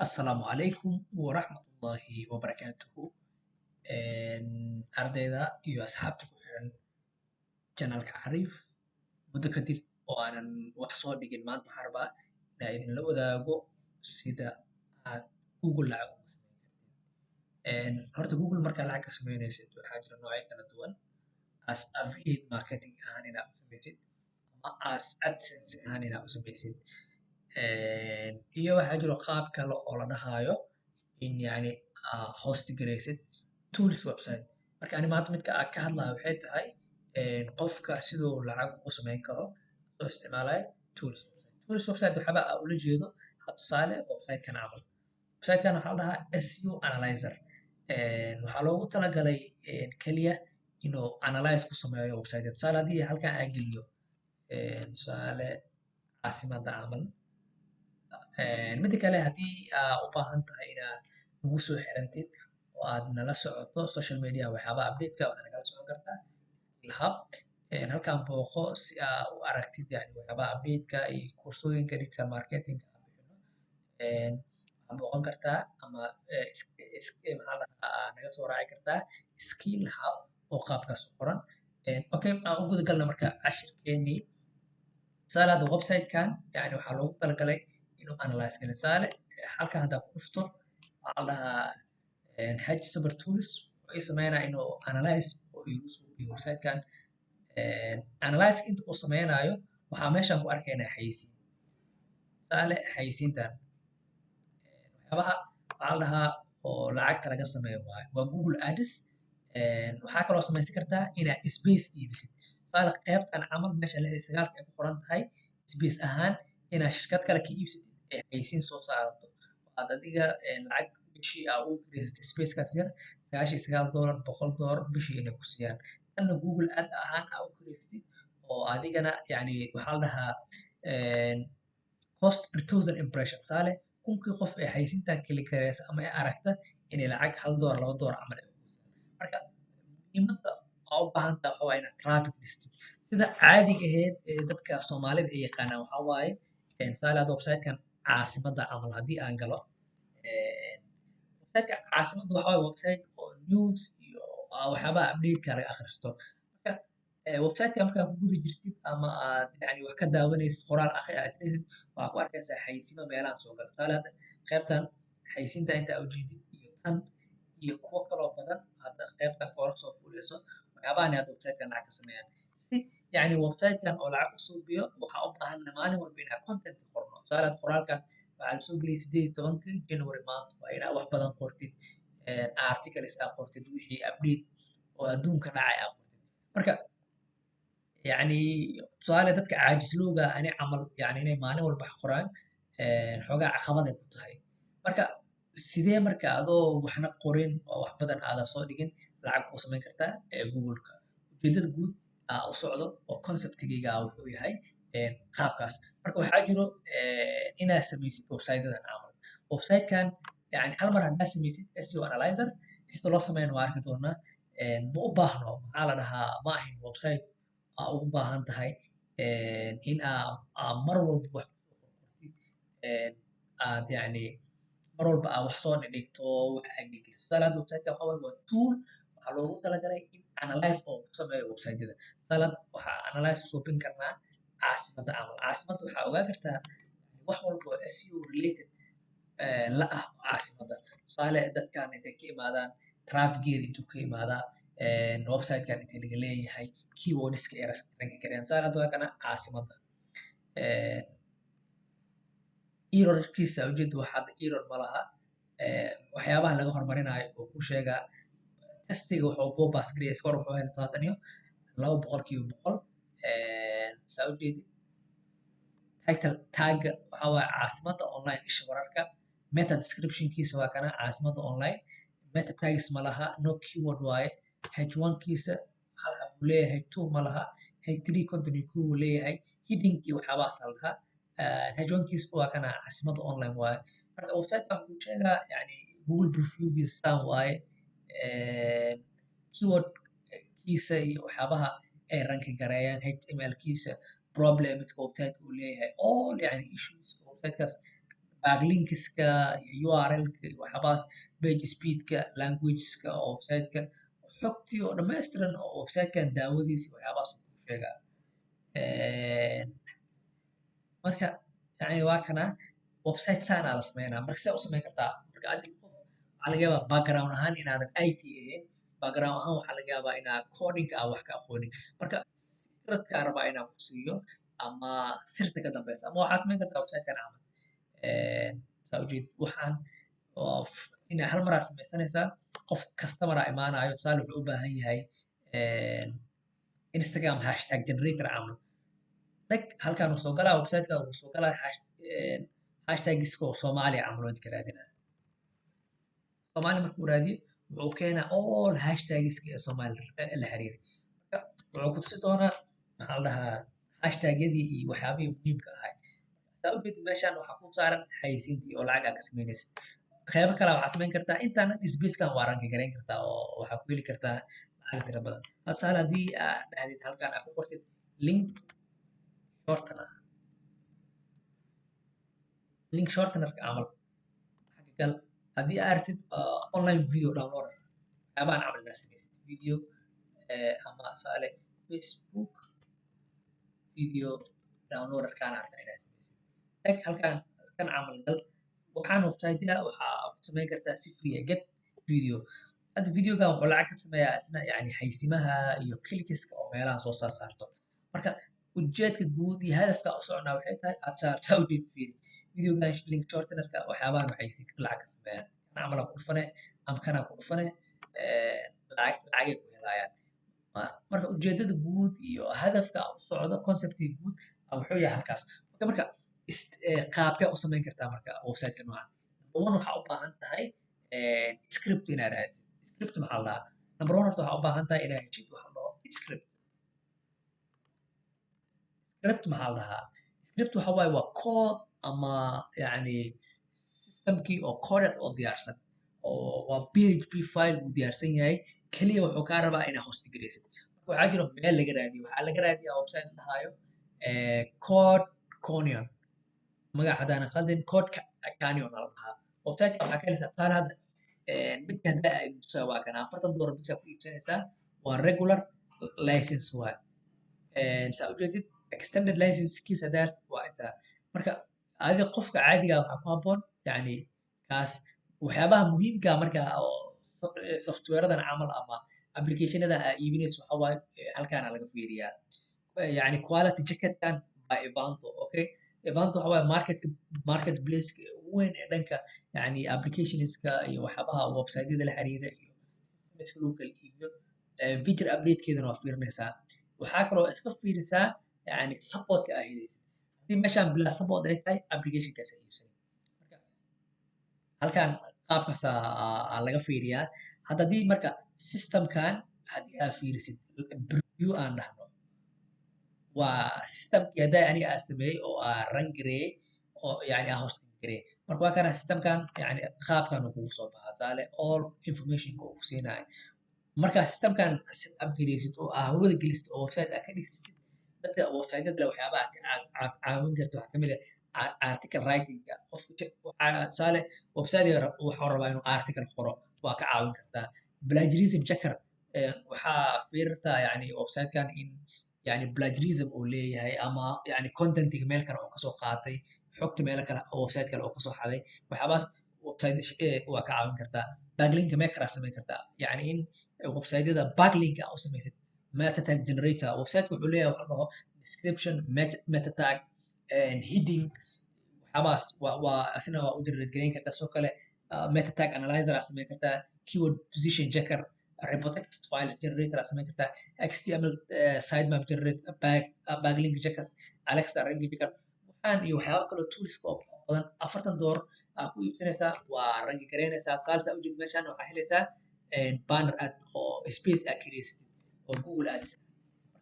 Asalaamu calaykum waraxmatullaahi wabarakaatuhu. Ardayda iyo asxaabta ku xiran janaalka Cariif muddo kadib oo aanan wax soo dhigin maanta waxaan rabaa inaan idinla wadaago sida aad Google lacag uga samayn kartid. Horta Google markaa lacag ka samaynaysid waxaa jira noocyo kala duwan as affiliate marketing ahaan inaad u samaysid ama as AdSense ahaan inaad u samaysid. Iyo waxaa jiro qaab kale oo la dhahayo in yacni host garaysid tools website. Marka ani maanta midka aan ka hadlayo waxay tahay qofka siduu lacag ugu samayn karo oo isticmaalaya tools website. Tools website waxyaaba aan ula jeedo tusaale website-kan camal. Website-kan waxaa la dhahaa SEO Analyzer. Waxaa loogu talagalay kaliya inuu analyze ku sameeyo website. Tusaale haddii halkan aan geliyo tusaale caasimadda camal. Mida kale haddii aad u baahan tahay inaad nagu soo xirantid oo aad nala socoto social media waxyaabaha update-ka waxaad nagala socon kartaa Skill Hub. Halkan booqo si aad u aragtid yani waxyaabaha update-ka iyo koorsooyinka digital marketing aan bixino. Waxaad booqan kartaa ama maxaa la dhahaa naga soo raaci kartaa Skill Hub oo qaabkaas u qoran. Okay, aan u guda galna marka cashirkeennii. Tusaale hadda website-kan yani waxaa loogu talagalay inuu analyze gareeyo. Tusaale halkan haddaan ku dhufto waxaa la dhahaa H Super Tools wuxuu ii sameynaya inuu analyze oo igu suubiyo website-kan. Analyze inta uu sameynayo waxaa meeshan ku arkaynaa xayeysiin. Tusaale xayeysiintan waxyaabaha waxaa la dhahaa oo lacagta laga sameeyo waaye waa Google Ads. Waxaa kaloo samaysan kartaa inaad space iibisid. Tusaale qaybtan camal meesha 69 ay ku qoran tahay space ahaan inaad shirkad kale ka iibsatid ee xayeysiin soo saarato. Aad adiga lacag bishii aad ugu kireysatay space-kaas yar $99 $100 bishii inay ku siiyaan. Tanna Google Ad ahaan aad u kireysatid oo adigana yani waxaa la dhahaa cost per thousand impression. Tusaale kunkii qof ee xayeysiintan kili kareysa ama ee aragta inay lacag $1 $2 camal ay ku siiyaan. Marka muhiimadda aa u baahan tahay waxaa waaye inaad traffic dhistid. Sida caadiga ahayd ee dadka Soomaalida ay yaqaanaan waxaa waaye tusaale hadda website-kan caasimadda camal haddii aan galo. Website-ka caasimadda waxaa waaye website oo news iyo waxyaabaha update-ka laga akhristo. Marka website-ka markaa ku guda jirtid ama aad yani wax ka daawanaysid qoraal akhri aad isdhahaysid waxaa ku arkaysaa xayeysiimo meelahan soo gala. Tusaale hadda qaybtan xayeysiinta inta aad ujeedid iyo tan iyo kuwo kaloo badan hadda qaybtan hore soo fuuleyso waxyaabahan hadda website-kan lacag ka sameeyaan. Si yani website-kan oo lacag u suubiyo waxaa u baahannahay maalin walba inaan content qorno. Tusaale hadda qoraalkan waxaa la soo geliyay 18 January maanta waa inaad wax badan qortid. Articles aad qortid wixii update oo adduunka dhacay aad qortid. Marka yani tusaale dadka caajislowga ani camal yani inay maalin walba wax qoraan xoogaa caqabad ay ku tahay. Marka sidee marka adoo waxna qorin oo wax badan aadan soo dhigin lacag ugu samayn kartaa Google-ka. Ujeedada guud aan u socdo oo concept-gayga wuxuu yahay qaabkaas. Marka waxaa jiro inaad samaysid website-yadan camal. Website-kan yani hal mar haddaad samaysid SEO Analyzer sida loo sameeyana waa arki doonaa. Ma u baahno maxaa la dhahaa ma ahin website aa ugu baahan tahay in aad mar walba wax kusoo qorqortid aad yani mar walba aad wax soo dhigto wax aad gelgeliso. Tusaale hadda website-kan waxaa waaye waa tool waxaa loogu talagalay in analyze oo ku sameeyo website-yada. Tusaale hadda waxaa analyze u suubin karnaa caasimadda camal. Caasimadda waxaa ogaan kartaa wax walba oo SEO related la ah caasimadda. Tusaale dadkan intay ka imaadaan traffic-geeda intuu ka imaadaa website-kan intee laga leeyahay keywords-ka ay rank gareeyaan. Tusaale hadda waa kana caasimadda. Error-kiisa ujeedda wax hadda error ma laha. Waxyaabaha laga hormarinayo oo kuu sheegaa testiga wuxuu kuu pass gareeyay score wuxuu helay 72%. Saa ujeedid title tag-ga waxaa waaye caasimadda online isha wararka. Meta description-kiisa waa kana caasimadda online. Meta tags ma laha no keyword waaye. H1-kiisa hal xab uu leeyahay 2 ma laha. H3 content uu leeyahay hidden-kii waxyaabahaas la dhahaa. H1-kiisa waa kana caasimadda online waaye. Marka website-kan wuxuu sheegaa yani Google review-giisa saan waaye. Keyword-kiisa iyo waxyaabaha ay rank gareeyaan HTML-kiisa problems-ka website-ka uu leeyahay all yani issues website-kaas backlinkska iyo URL-ka iyo waxyaabahaas page speed-ka languageska oo website-ka xogtii oo dhammaystiran oo website-kan daawadiisa waxyaabahaas uu kuu sheegaa marka yani waa kana website saanaa la sameynaa marka see u samayn kartaa marka adiga qof waxaa laga yaabaa background ahaan inaadan IT ahayn background ahaan waxaa laga yaabaa inaa coding aa wax ka aqoonin marka fikradkaa rabaa inaan ku siiyo ama sirta ka dambeysa ama waxaa samayn kartaa website-kan camal saa ujeed waxaan inaa hal maraa samaysanaysaa qof customer aa imaanayo tusaale wuxuu u baahan yahay Instagram hashtag generator camal tag halkaan uu soo galaa website-ka uu soo galaa hashtagiska oo Soomaali camal oo idinka raadinaya Soomaali markuu raadiyo wuxuu keenaa all hashtagiska ee Soomaali la xiriiray marka wuxuu ku tusi doonaa maxaa la dhahaa hashtagyadii iyo waxyaabihii muhiimka ahay saa ujeed meeshaan waxaa ku saaran xayeysiintii oo lacag aa ka samaynaysa qaybo kale waxaa samayn kartaa internet space-kan waa ranki garayn kartaa oo waxaa ku heli kartaa lacag tiro badan tusaale haddii aa dhahdid halkaan aa ku qortid link shortener link shortenerka camal xagga gal haddii aa aragtid online video downloader waxyaabahan camal inaad samaysid video ama tusaale Facebook video downloaderkaan aragtaa inaad samaysid tag halkaan kan camal gal waxaan website-yada waxaa ku samayn kartaa si free ah get video hadda videogan wuxuu lacag ka sameeyaa isna yani xaysimaha iyo clicks-ka oo meelaha soo saarto marka ujeedka guud iyo hadafka u soconaa waxay tahay aad saartaa ujeed fiiri videogan link shortenerka waxyaabahan waxay si lacag ka sameeyaan kan camal ku dhufane ama kanaa ku dhufane lacagay ku helayaan marka ujeedada guud iyo hadafka u socdo conceptiga guud wuxuu yahay halkaas marka qaabkee u samayn kartaa marka website-ka noocan number one waxaa u baahan tahay script inaad raadsid script maxaa la dhahaa number one horta waxaa u baahan tahay inaad heshid waxa la dhaho script script maxaa la dhahaa script waxa waaye waa code ama yani systemkii oo coded oo diyaarsan oo waa PHP file uu diyaarsan yahay kaliya wuxuu kaa rabaa inaad host garaysid marka waxaa jira meel laga raadiyo waxaa laga raadiyaa website la dhahayo code conion magaca hadaanan qaldin code canion la dhahaa website-ka waxaa ka helaysaa tusaale hadda midka hadda aad tusaa waa kana $40 bisa ku iibsanaysaa waa regular license waa saa ujeedid extended license-kiisa daar waa intaa marka adiga qofka caadiga waxaa ku habboon yani kaas waxyaabaha muhiimka marka oo software-adan camal ama application-ada aa iibinayso waxa waaye halkaana laga fiiriyaa yani quality jacket-kan by Evanto okay Evanto waxa waaye marketplace-ka ugu weyn ee dhanka yani applicationska iyo waxyaabaha website-yada la xiriira iyo systemska lagu kala iibiyo feature update-keedana waa fiirinaysaa waxaa kaloo iska fiirisaa yani support-ka aa helaysid haddii meeshaan bilaa support ay tahay application-kaas aa iibsanay marka halkaan qaabkaas aa laga fiiriyaa haddii marka systemkan haddii aa fiirisid preview aan dhahno waa systemkii haddaa aniga aa sameeyey oo aa run gareeyey oo yani aa hosting gareeyey marka waa kana systemkan yani qaabkan uu kugu soo baxaa tusaale all informationka uu ku siinayo markaa systemkan set up gareysid oo aa hawada gelisid oo website aa ka dhigtid dadka website-yada waxyaabaha caawin karta waxaa kamid ah article writing-ka tusaale website wuxuu rabaa inuu article qoro waa ka caawin kartaa plagiarism checker waxaa fiirtaa yani website-kan in yani plagiarism uu leeyahay ama yani contentiga meel kale oo kasoo qaatay xogta meel kale oo website kale oo kasoo xaday waxyaabahaas website waa ka caawin kartaa backlink maker aa samayn kartaa yani in website-yada backlink aa u samaysid meta tag generator website wuxuu leeyahay waxa la dhaho description meta tag heading waxyaabahaas waa asina waa u generate gareyn kartaa sidoo kale meta tag analyzer aa samayn kartaa keyword position checker report text files generator aa samayn kartaa HTML sitemap generator backlink checkers Alexa rank checker waxaan iyo waxyaabo kale tools oo badan $40 aa ku iibsanaysaa waa ranki gareynaysaa tusaale saa ujeed meeshaan waxaa helaysaa banner ad oo space aa kareysid oo Google Ads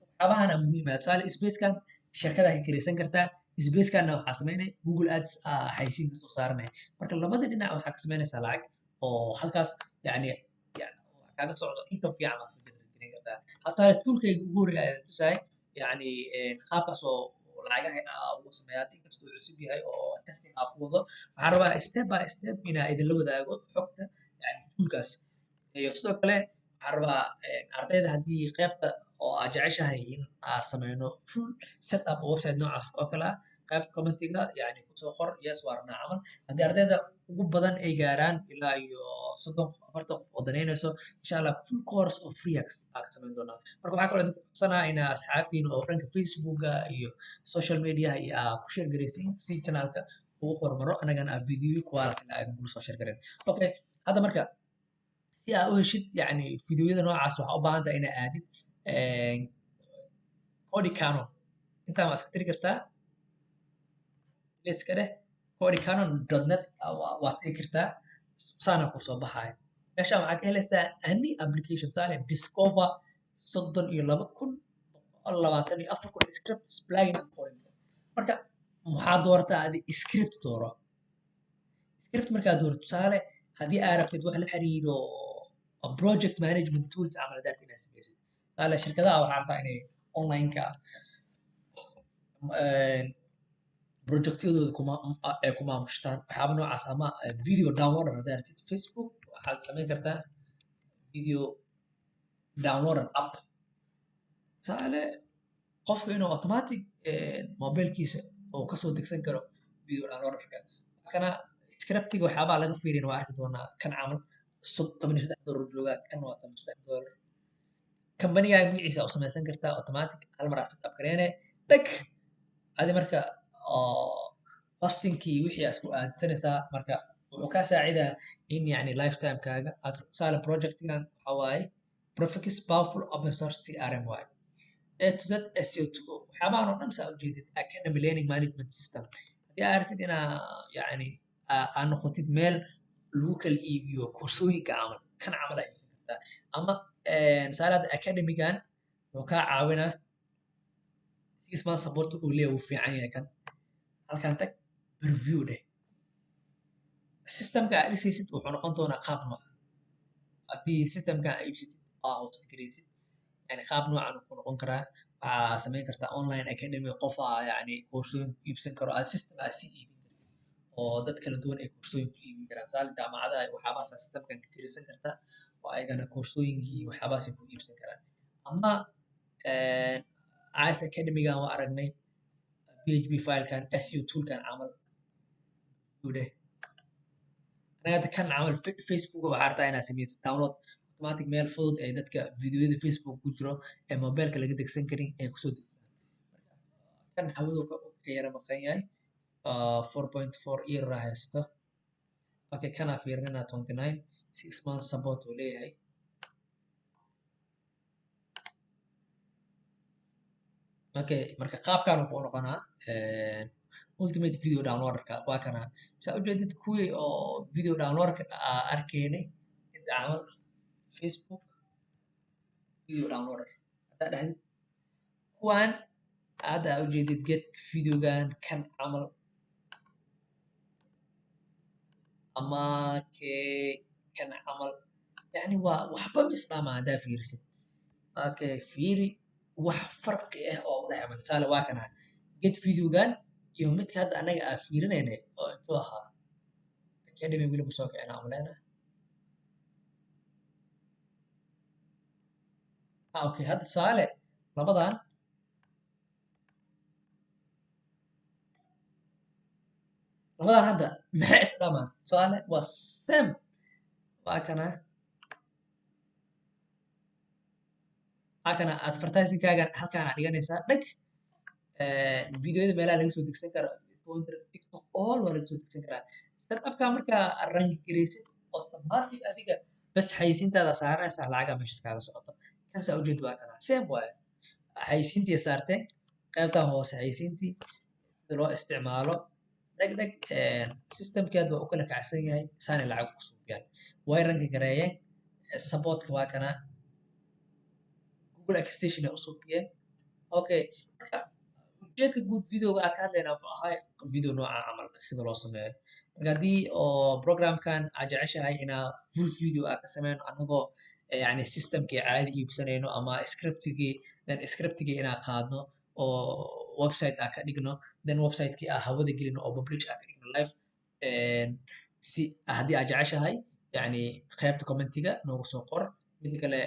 waxyaabahana muhiim ah tusaale space-kan shirkada ka kareysan kartaa space-kanna waxaa samaynay Google Ads xaysiin ka soo saaranaya marka labada dhinac waxaa ka samaynaysaa lacag oo halkaas yani kaaga socdo income fiican baa soo generate gareyn kartaa tusaale toolkayga ugu horeeya ayaa tusaay yani qaabkaas oo lacagaha ugu sameeyaa inkastoo cusub yahay oo testing ku wado waxaan rabaa step by step inaa idinla wadaago xogta yani toolkaas iyo sidoo kale waxaan rabaa ardayda haddii qaybta oo aad jeceshahay in aan sameyno full setup oo website noocaas oo kale ah qaybta commentiga yani kusoo qor yes waa rabnaa camal haddii ardayda ugu badan ay gaaraan ilaa iyo 30-40 qof oo danaynayso insha allah full course oo free aa ka samayn doonaa marka waxaa kaloo idinku codsanaa inaa asxaabtiin oo dhanka facebooka iyo social mediaha iyo aa ku share garaysiin si channelka ugu hormaro anagana aa video quality aa idinkula soo share garayn okay hadda marka si aa u heshid yani videoyada noocaas waxaa u baahan tahay inaa aadid Codicanon intaan waa iska tiri kartaa iska dheh codicanon.net waa tiri kartaa saana ku soo baxaya meeshaan waxaa ka helaysaa any application saale discover 32,124 scripts plugin and coding marka waxaa doorataa adi script dooro script markaa doorto tusaale haddii aa rabtid wax la xiriiro project management tools camal hadaad inaad samaysid tusaale shirkadaha waxaa rabtaa inay online-ka projectyadooda ku maamushtaan waxyaaba noocaas ama video downloader haddaad rabtid facebook waxaad samayn kartaa video downloader app tusaale qofka inuu automatic mobilkiisa oo kasoo degsan karo video downloaderka kana scriptiga waxyaabaa laga fiirin waa arki doonaa kan camal $13 joogaa kan waa $13 kambanigaa magaciisa u samaysan kartaa automatic hal mar aad setup gareene dhag adi marka hostingkii wixii isku aadsanaysaa marka wuxuu kaa saacidaa in yani lifetimekaaga aad saale projectigan waxaa waaye Profix powerful open source CRM waaye A to Z SEO2 waxyaabahan oo dhan saa ujeedid academy learning management system haddii aad aragtid inaa yani aad noqotid meel lagu kala iibiyo koorsooyinka camal kan camal aa iibsan kartaa ama saalaada academigan wuxuu kaa caawinaa 6 months support uu leeyahay wuu fiican yahay kan halkan tag review dheh systemka aad dhisaysid wuxuu noqon doonaa qaab noocan haddii systemka aad iibsatid aa host garaysid yani qaab noocan ku noqon karaa waxaa samayn kartaa online academy qof yani koorsooyin iibsan karo aad system aad sii iibin kartid oo dad kala duwan ay koorsooyin ku iibin karaan tusaale jaamacadaha waxyaabahaas systemkan ka kiraysan kartaa oo ayagana koorsooyinkii waxyaabahaas ku iibsan karaan ama IS Academy-gan waa aragnay PHP filekan SEO toolkan camal udeh anaga kan camal Facebook waxaa rabtaa inaad samaysid download automatic meel fudud ee dadka videoyada Facebook ku jiro ee mobilka laga degsan karin ee kusoo degsan kan hawadu ka yara maqan yahay 4.4 error haysto okay kana fiirnina 29 6 months support uu leeyahay okay marka qaabkan wuxuu noqonaa ultimate video downloaderka waa kana saa ujeedid kuwii oo video downloaderka arkaynay inta camal Facebook video downloader haddaa dhahdid kuwan hadda ujeedid get videogan kan camal ama kan camal yani waa waxba isdhaama haddaa fiirisid okay fiiri wax farqi ah oo u dhexeeya tusaale waa kana get videogan iyo midka hadda anaga aan fiirinaynay oo intuu ahaa academy weliba soo kicina umaleena okay hadda tusaale labadan hadda maxay isdhamaan tusaale waa same waa kana advertising-kaagan halkaan aad dhiganaysaa dhag videoyada meelaha laga soo degsan karo TikTok all waa laga soo degsan karaa setup-ka markaa rank garaysid automatic adiga bas xayisiintaada saaranaysaa lacaga meeshas kaaga socoto kaasaa ujeed waa kana same waaye xayisiintii saarteen qaybtan hoose xayisiintii sida loo isticmaalo dhag systemkeed waa u kala kacsan yahay saanay lacag ku suubiyaan way ranka gareeyeen supportka waa kana Google extension ay u suubiyeen okay marka ujeedka guud videoga aan ka hadlayna wuxuu ahaa video nooca camal sida loo sameeyo marka haddii oo programkan aad jeceshahay inaa full video aad ka sameyno anagoo yani systemkii caadi iibsanayno ama scriptigii inaan qaadno oo website aan ka dhigno then website-kii aan hawada gelino oo publish aan ka dhigno live si haddii aad jeceshahay yani qaybta commentiga noogu soo qor midda kale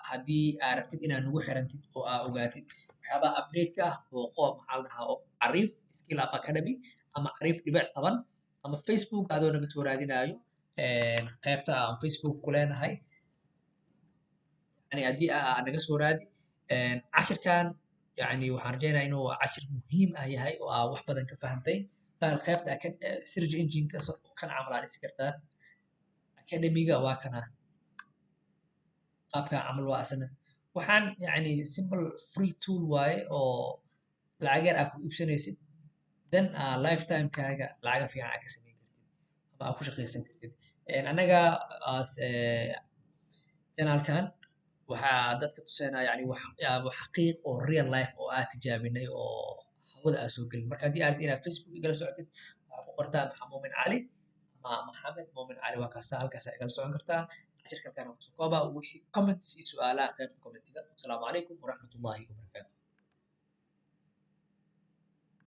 haddii aad rabtid inaad nagu xirantid oo aad ogaatid waxyaabaha update-ka ah booqo maxaa la dhahaa Cariif Skill Up Academy ama Cariif dhibic 10 ama Facebook adoo naga soo raadinayo qaybta aan Facebook ku leenahay يعني haddii aa naga soo raadi cashirkan yani waxaan rajaynayaa inuu cashir muhiim ah yahay oo aa wax badan ka fahantay qaybta search engine-ka kan camal aa dhisi kartaa academiga waa kana qaabka camal waa asana waxaan yani simple free tool waaye oo lacag yar aa ku iibsanaysid then lifetime-kaaga lacaga fiican aa ka samayn kartid ama aa ku shaqaysan kartid anaga as channelkan waxaa dadka tusaynaa yani waxyaabo xaqiiq oo real life oo aad tijaabinay oo hawada aad soo gelin marka haddii aad rabtid inaad Facebook igala socotid waxaa ku qortaa Maxamed Muumin Cali ama Maxamed Muumin Cali waa kaasa halkaas igala socon kartaa cashirkan kana kusoo koobaa wixii comments iyo su'aalaha qaybta commentiga asalaamu calaykum waraxmatullaahi wabarakaatu